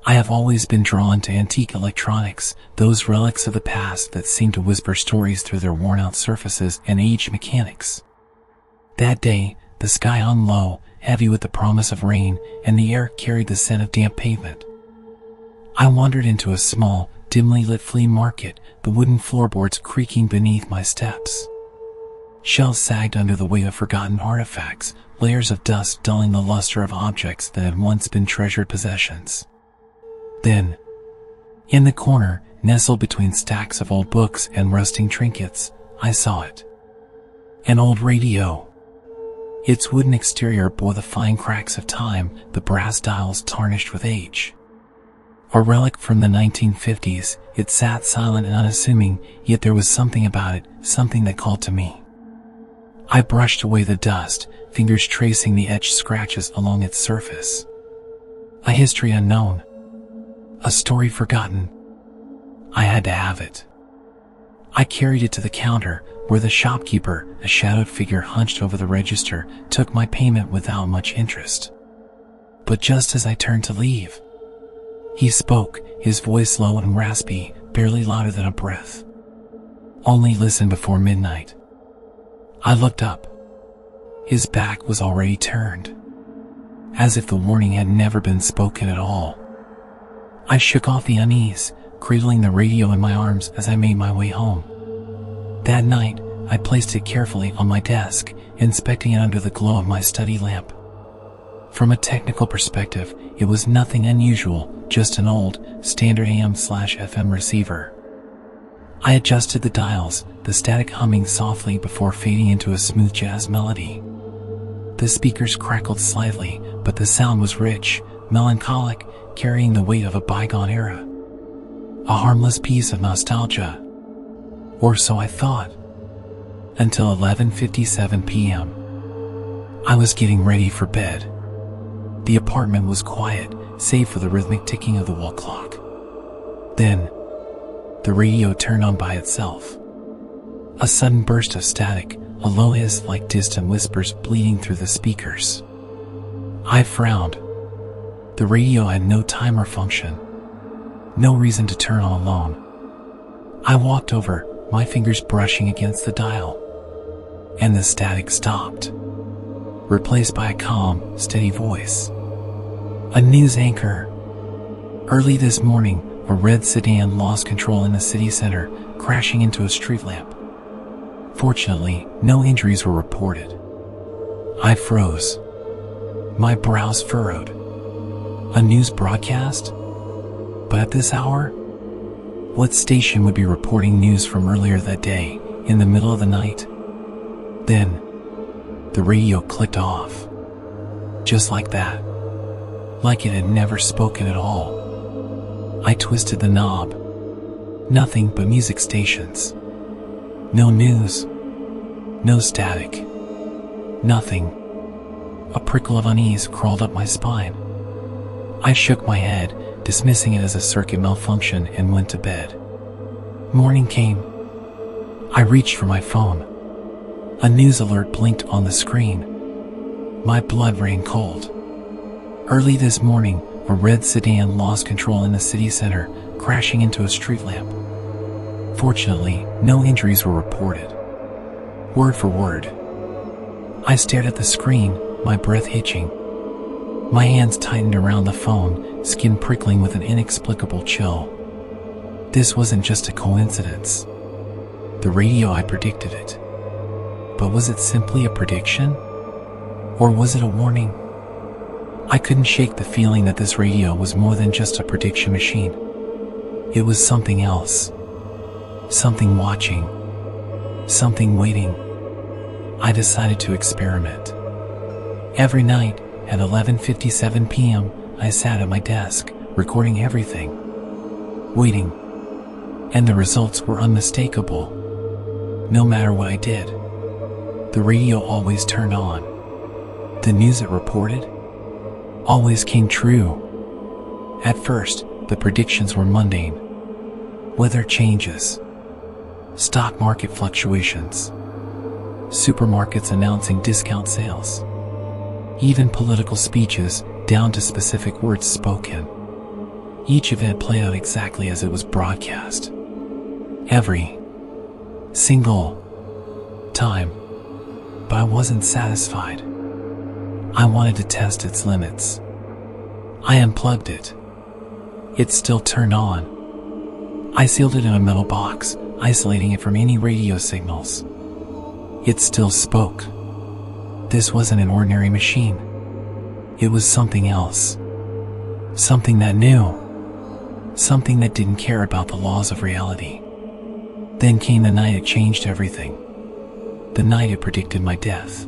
I have always been drawn to antique electronics, those relics of the past that seem to whisper stories through their worn-out surfaces and aged mechanics. That day, the sky hung low, heavy with the promise of rain, and the air carried the scent of damp pavement. I wandered into a small, dimly lit flea market, the wooden floorboards creaking beneath my steps. Shelves sagged under the weight of forgotten artifacts, layers of dust dulling the luster of objects that had once been treasured possessions. Then, in the corner, nestled between stacks of old books and rusting trinkets, I saw it. An old radio. Its wooden exterior bore the fine cracks of time, the brass dials tarnished with age. A relic from the 1950s, it sat silent and unassuming, yet there was something about it, something that called to me. I brushed away the dust, fingers tracing the etched scratches along its surface. A history unknown. A story forgotten. I had to have it. I carried it to the counter, where the shopkeeper, a shadowed figure hunched over the register, took my payment without much interest. But just as I turned to leave, he spoke, his voice low and raspy, barely louder than a breath. "Only listen before midnight." I looked up. His back was already turned, as if the warning had never been spoken at all. I shook off the unease, cradling the radio in my arms as I made my way home. That night, I placed it carefully on my desk, inspecting it under the glow of my study lamp. From a technical perspective, it was nothing unusual, just an old, standard AM/FM receiver. I adjusted the dials, the static humming softly before fading into a smooth jazz melody. The speakers crackled slightly, but the sound was rich, melancholic, carrying the weight of a bygone era. A harmless piece of nostalgia. Or so I thought. Until 11:57 p.m. I was getting ready for bed. The apartment was quiet, save for the rhythmic ticking of the wall clock. Then, the radio turned on by itself. A sudden burst of static, a low hiss like distant whispers bleeding through the speakers. I frowned. The radio had no timer function. No reason to turn on alone. I walked over, my fingers brushing against the dial. And the static stopped, replaced by a calm, steady voice. A news anchor. "Early this morning, a red sedan lost control in the city center, crashing into a street lamp. Fortunately, no injuries were reported." I froze. My brows furrowed. A news broadcast? But at this hour? What station would be reporting news from earlier that day, in the middle of the night? Then, the radio clicked off. Just like that. Like it had never spoken at all. I twisted the knob. Nothing but music stations. No news. No static. Nothing. A prickle of unease crawled up my spine. I shook my head, dismissing it as a circuit malfunction, and went to bed. Morning came. I reached for my phone. A news alert blinked on the screen. My blood ran cold. "Early this morning, a red sedan lost control in the city center, crashing into a street lamp. Fortunately, no injuries were reported." Word for word. I stared at the screen, my breath hitching. My hands tightened around the phone, skin prickling with an inexplicable chill. This wasn't just a coincidence. The radio had predicted it. But was it simply a prediction? Or was it a warning? I couldn't shake the feeling that this radio was more than just a prediction machine. It was something else. Something watching. Something waiting. I decided to experiment. Every night, at 11:57 p.m., I sat at my desk, recording everything. Waiting. And the results were unmistakable. No matter what I did, the radio always turned on. The news it reported always came true. At first, the predictions were mundane. Weather changes, stock market fluctuations, supermarkets announcing discount sales, even political speeches down to specific words spoken. Each event played out exactly as it was broadcast. Every single time. But I wasn't satisfied. I wanted to test its limits. I unplugged it. It still turned on. I sealed it in a metal box, isolating it from any radio signals. It still spoke. This wasn't an ordinary machine. It was something else. Something that knew. Something that didn't care about the laws of reality. Then came the night it changed everything. The night it predicted my death.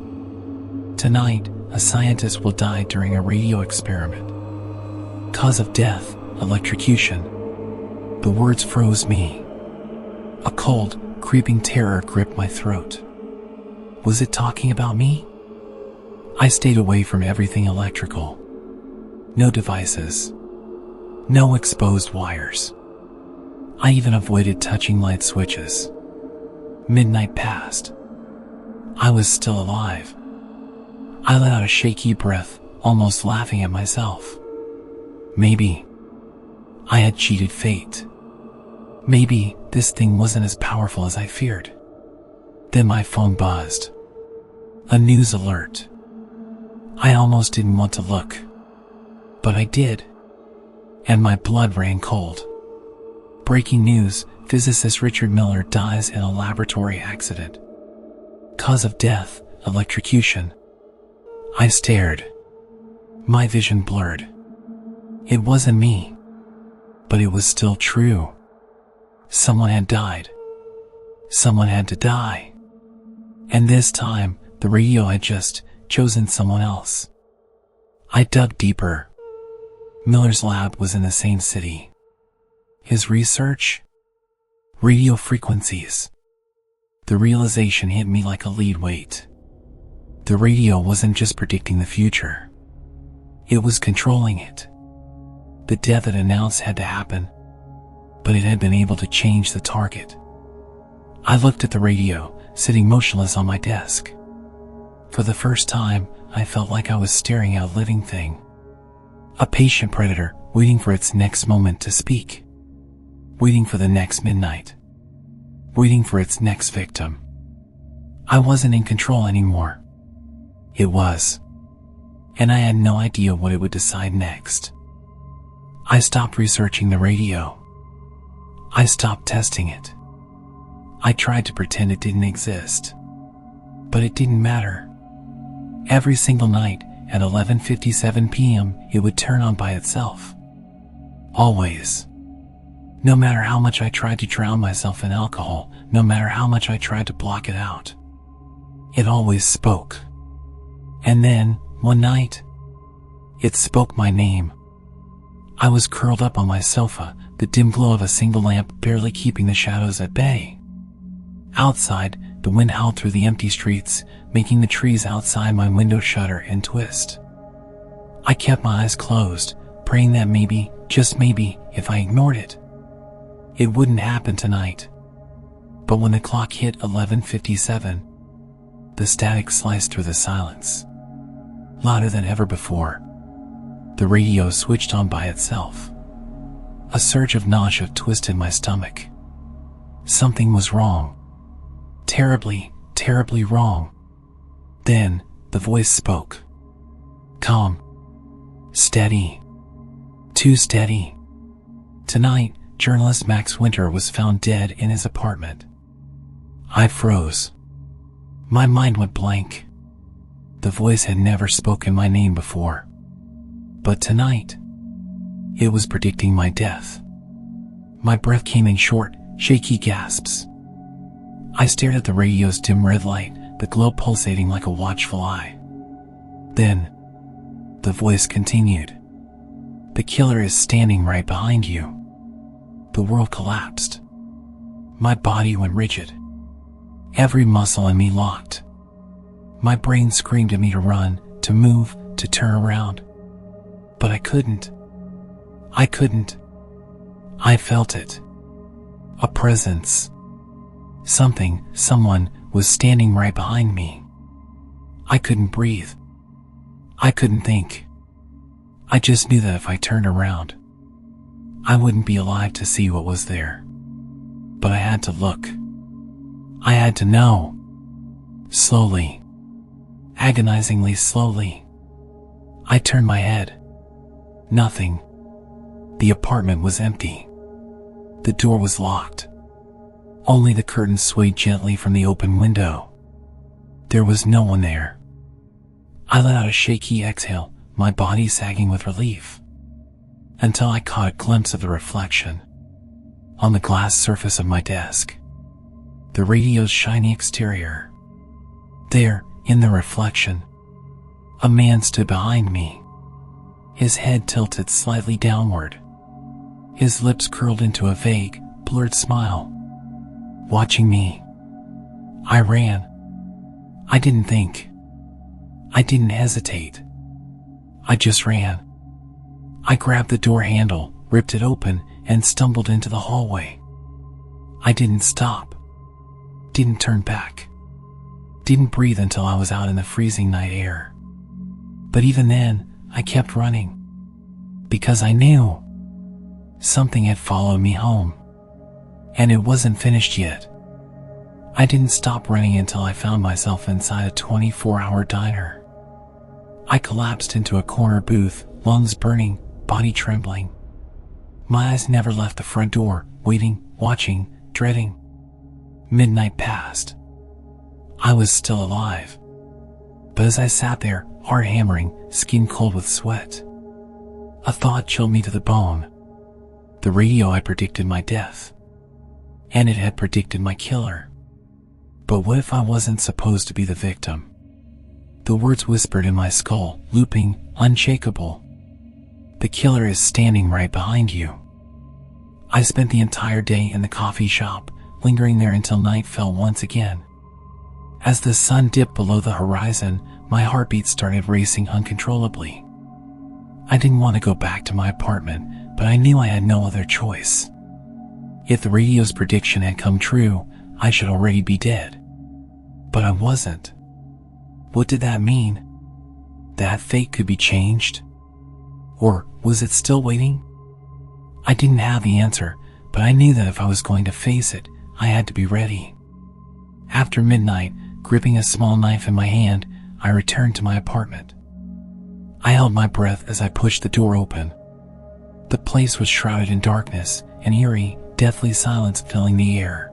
Tonight, a scientist will die during a radio experiment. Cause of death, electrocution. The words froze me. A cold, creeping terror gripped my throat. Was it talking about me? I stayed away from everything electrical. No devices. No exposed wires. I even avoided touching light switches. Midnight passed. I was still alive. I let out a shaky breath, almost laughing at myself. Maybe I had cheated fate. Maybe this thing wasn't as powerful as I feared. Then my phone buzzed. A news alert. I almost didn't want to look. But I did. And my blood ran cold. Breaking news, physicist Richard Miller dies in a laboratory accident. Cause of death, electrocution. I stared. My vision blurred. It wasn't me. But it was still true. Someone had died. Someone had to die. And this time, the radio had just chosen someone else. I dug deeper. Miller's lab was in the same city. His research? Radio frequencies. The realization hit me like a lead weight. The radio wasn't just predicting the future. It was controlling it. The death it announced had to happen, but it had been able to change the target. I looked at the radio, sitting motionless on my desk. For the first time, I felt like I was staring at a living thing. A patient predator waiting for its next moment to speak. Waiting for the next midnight. Waiting for its next victim. I wasn't in control anymore. It was. And I had no idea what it would decide next. I stopped researching the radio. I stopped testing it. I tried to pretend it didn't exist. But it didn't matter. Every single night at 11:57 p.m. it would turn on by itself. Always. No matter how much I tried to drown myself in alcohol, no matter how much I tried to block it out. It always spoke. And then, one night, it spoke my name. I was curled up on my sofa, the dim glow of a single lamp barely keeping the shadows at bay. Outside, the wind howled through the empty streets, making the trees outside my window shudder and twist. I kept my eyes closed, praying that maybe, just maybe, if I ignored it, it wouldn't happen tonight. But when the clock hit 11:57, the static sliced through the silence. Louder than ever before. The radio switched on by itself. A surge of nausea twisted my stomach. Something was wrong. Terribly, terribly wrong. Then, the voice spoke. Calm. Steady. Too steady. Tonight, journalist Max Winter was found dead in his apartment. I froze. My mind went blank. The voice had never spoken my name before. But tonight, it was predicting my death. My breath came in short, shaky gasps. I stared at the radio's dim red light, the glow pulsating like a watchful eye. Then, the voice continued. The killer is standing right behind you. The world collapsed. My body went rigid. Every muscle in me locked. My brain screamed at me to run, to move, to turn around. But I couldn't. I couldn't. I felt it. A presence. Something, someone, was standing right behind me. I couldn't breathe. I couldn't think. I just knew that if I turned around, I wouldn't be alive to see what was there. But I had to look. I had to know. Slowly. Agonizingly slowly. I turned my head. Nothing. The apartment was empty. The door was locked. Only the curtains swayed gently from the open window. There was no one there. I let out a shaky exhale, my body sagging with relief, until I caught a glimpse of the reflection on the glass surface of my desk. The radio's shiny exterior. There, in the reflection, a man stood behind me, his head tilted slightly downward, his lips curled into a vague, blurred smile. Watching me. I ran. I didn't think. I didn't hesitate. I just ran. I grabbed the door handle, ripped it open, and stumbled into the hallway. I didn't stop. Didn't turn back. Didn't breathe until I was out in the freezing night air. But even then, I kept running. Because I knew something had followed me home. And it wasn't finished yet. I didn't stop running until I found myself inside a 24-hour diner. I collapsed into a corner booth, lungs burning, body trembling. My eyes never left the front door, waiting, watching, dreading. Midnight passed. I was still alive. But as I sat there, heart hammering, skin cold with sweat, a thought chilled me to the bone. The radio had predicted my death. And it had predicted my killer. But what if I wasn't supposed to be the victim? The words whispered in my skull, looping, unshakable. The killer is standing right behind you. I spent the entire day in the coffee shop, lingering there until night fell once again. As the sun dipped below the horizon, my heartbeat started racing uncontrollably. I didn't want to go back to my apartment, but I knew I had no other choice. If the radio's prediction had come true, I should already be dead. But I wasn't. What did that mean? That fate could be changed? Or was it still waiting? I didn't have the answer, but I knew that if I was going to face it, I had to be ready. After midnight, gripping a small knife in my hand, I returned to my apartment. I held my breath as I pushed the door open. The place was shrouded in darkness, an eerie, deathly silence filling the air.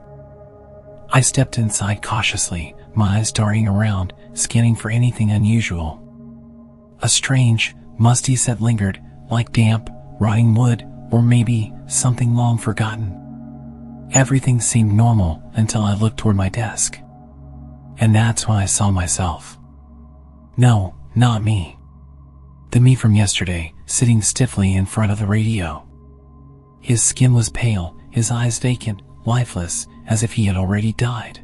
I stepped inside cautiously, my eyes darting around, scanning for anything unusual. A strange, musty scent lingered, like damp, rotting wood, or maybe something long forgotten. Everything seemed normal until I looked toward my desk. And that's when I saw myself. No, not me. The me from yesterday, sitting stiffly in front of the radio. His skin was pale, his eyes vacant, lifeless, as if he had already died.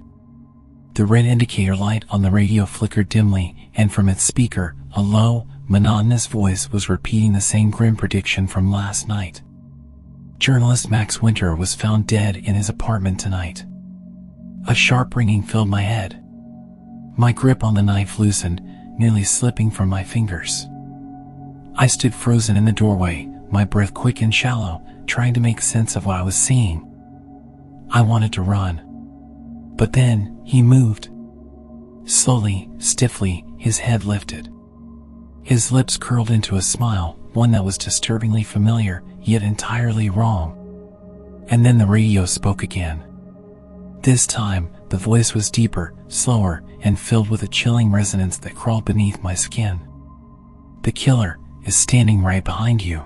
The red indicator light on the radio flickered dimly, and from its speaker, a low, monotonous voice was repeating the same grim prediction from last night. Journalist Max Winter was found dead in his apartment tonight. A sharp ringing filled my head. My grip on the knife loosened, nearly slipping from my fingers. I stood frozen in the doorway, my breath quick and shallow, trying to make sense of what I was seeing. I wanted to run. But then, he moved. Slowly, stiffly, his head lifted. His lips curled into a smile, one that was disturbingly familiar, yet entirely wrong. And then the radio spoke again. This time, the voice was deeper, slower, and filled with a chilling resonance that crawled beneath my skin. The killer is standing right behind you.